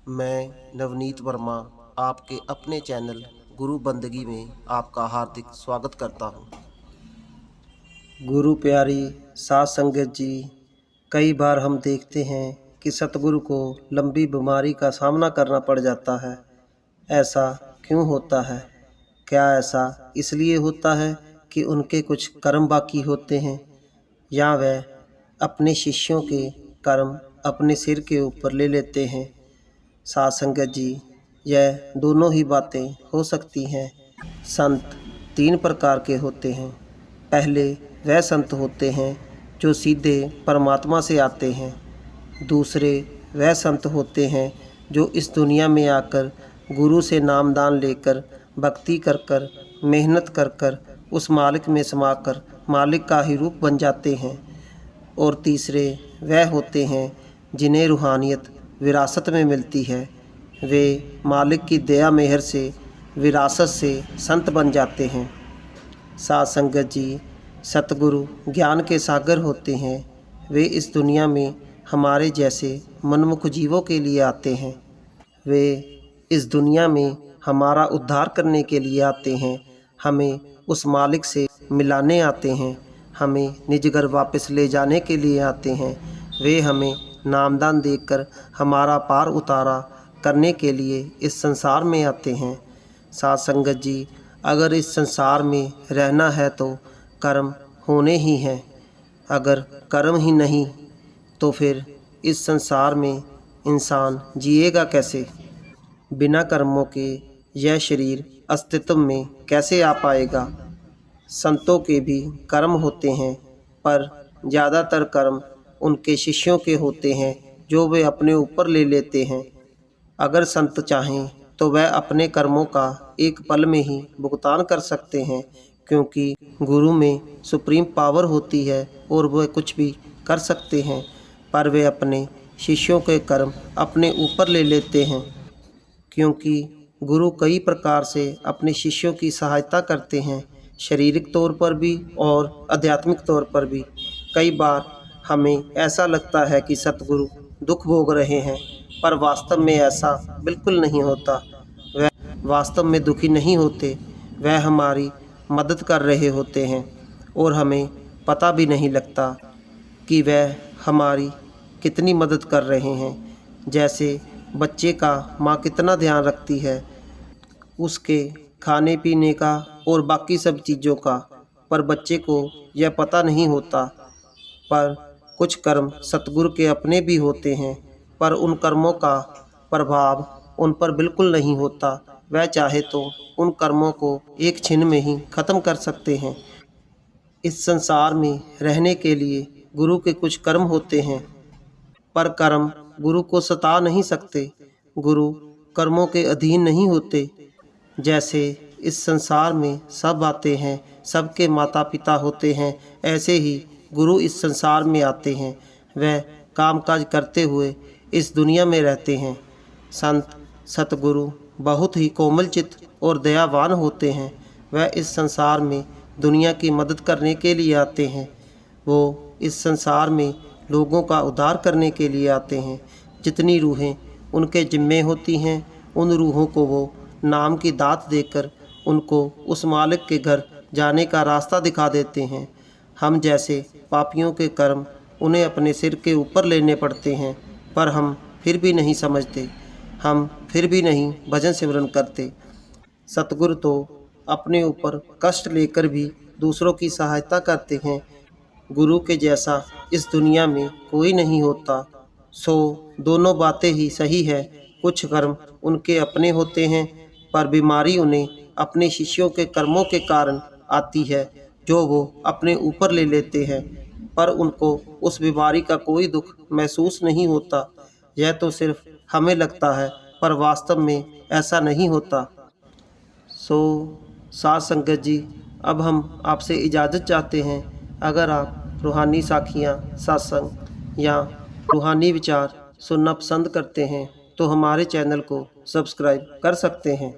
मैं नवनीत वर्मा आपके अपने चैनल गुरु बंदगी में आपका हार्दिक स्वागत करता हूँ। गुरु प्यारी साध संगत जी, कई बार हम देखते हैं कि सतगुरु को लंबी बीमारी का सामना करना पड़ जाता है। ऐसा क्यों होता है? क्या ऐसा इसलिए होता है कि उनके कुछ कर्म बाकी होते हैं, या वह अपने शिष्यों के कर्म अपने सिर के ऊपर ले लेते हैं? साध संगत जी, यह दोनों ही बातें हो सकती हैं। संत तीन प्रकार के होते हैं। पहले वह संत होते हैं जो सीधे परमात्मा से आते हैं। दूसरे वह संत होते हैं जो इस दुनिया में आकर गुरु से नामदान लेकर भक्ति कर कर मेहनत कर कर उस मालिक में समाकर मालिक का ही रूप बन जाते हैं। और तीसरे वह होते हैं जिन्हें रूहानियत विरासत में मिलती है। वे मालिक की दया मेहर से विरासत से संत बन जाते हैं। साध संगत जी, सतगुरु ज्ञान के सागर होते हैं। वे इस दुनिया में हमारे जैसे मनमुख जीवों के लिए आते हैं। वे इस दुनिया में हमारा उद्धार करने के लिए आते हैं। हमें उस मालिक से मिलाने आते हैं। हमें निज घर वापस ले जाने के लिए आते हैं। वे हमें नामदान देकर हमारा पार उतारा करने के लिए इस संसार में आते हैं। साध संगत जी, अगर इस संसार में रहना है तो कर्म होने ही हैं। अगर कर्म ही नहीं तो फिर इस संसार में इंसान जिएगा कैसे? बिना कर्मों के यह शरीर अस्तित्व में कैसे आ पाएगा? संतों के भी कर्म होते हैं, पर ज़्यादातर कर्म उनके शिष्यों के होते हैं जो वे अपने ऊपर ले लेते हैं। अगर संत चाहें तो वह अपने कर्मों का एक पल में ही भुगतान कर सकते हैं, क्योंकि गुरु में सुप्रीम पावर होती है और वह कुछ भी कर सकते हैं। पर वे अपने शिष्यों के कर्म अपने ऊपर ले लेते हैं, क्योंकि गुरु कई प्रकार से अपने शिष्यों की सहायता करते हैं, शारीरिक तौर पर भी और आध्यात्मिक तौर पर भी। कई बार हमें ऐसा लगता है कि सतगुरु दुख भोग रहे हैं, पर वास्तव में ऐसा बिल्कुल नहीं होता। वह वास्तव में दुखी नहीं होते, वह हमारी मदद कर रहे होते हैं और हमें पता भी नहीं लगता कि वह हमारी कितनी मदद कर रहे हैं। जैसे बच्चे का माँ कितना ध्यान रखती है, उसके खाने पीने का और बाकी सब चीज़ों का, पर बच्चे को यह पता नहीं होता। पर कुछ कर्म सतगुरु के अपने भी होते हैं, पर उन कर्मों का प्रभाव उन पर बिल्कुल नहीं होता। वह चाहे तो उन कर्मों को एक क्षण में ही ख़त्म कर सकते हैं। इस संसार में रहने के लिए गुरु के कुछ कर्म होते हैं, पर कर्म गुरु को सता नहीं सकते। गुरु कर्मों के अधीन नहीं होते। जैसे इस संसार में सब आते हैं, सबके माता पिता होते हैं, ऐसे ही गुरु इस संसार में आते हैं। वह कामकाज करते हुए इस दुनिया में रहते हैं। संत सतगुरु बहुत ही कोमल चित्त और दयावान होते हैं। वह इस संसार में दुनिया की मदद करने के लिए आते हैं। वो इस संसार में लोगों का उद्धार करने के लिए आते हैं। जितनी रूहें उनके जिम्मे होती हैं, उन रूहों को वो नाम की दात देकर उनको उस मालिक के घर जाने का रास्ता दिखा देते हैं। हम जैसे पापियों के कर्म उन्हें अपने सिर के ऊपर लेने पड़ते हैं, पर हम फिर भी नहीं समझते, हम फिर भी नहीं भजन सिमरन करते। सतगुरु तो अपने ऊपर कष्ट लेकर भी दूसरों की सहायता करते हैं। गुरु के जैसा इस दुनिया में कोई नहीं होता। सो दोनों बातें ही सही है। कुछ कर्म उनके अपने होते हैं, पर बीमारी उन्हें अपने शिष्यों के कर्मों के कारण आती है, जो वो अपने ऊपर ले लेते हैं, पर उनको उस बीमारी का कोई दुख महसूस नहीं होता। यह तो सिर्फ हमें लगता है, पर वास्तव में ऐसा नहीं होता। सो साध संगत जी, अब हम आपसे इजाज़त चाहते हैं। अगर आप रूहानी साखियाँ, सत्संग या रूहानी विचार सुनना पसंद करते हैं तो हमारे चैनल को सब्सक्राइब कर सकते हैं।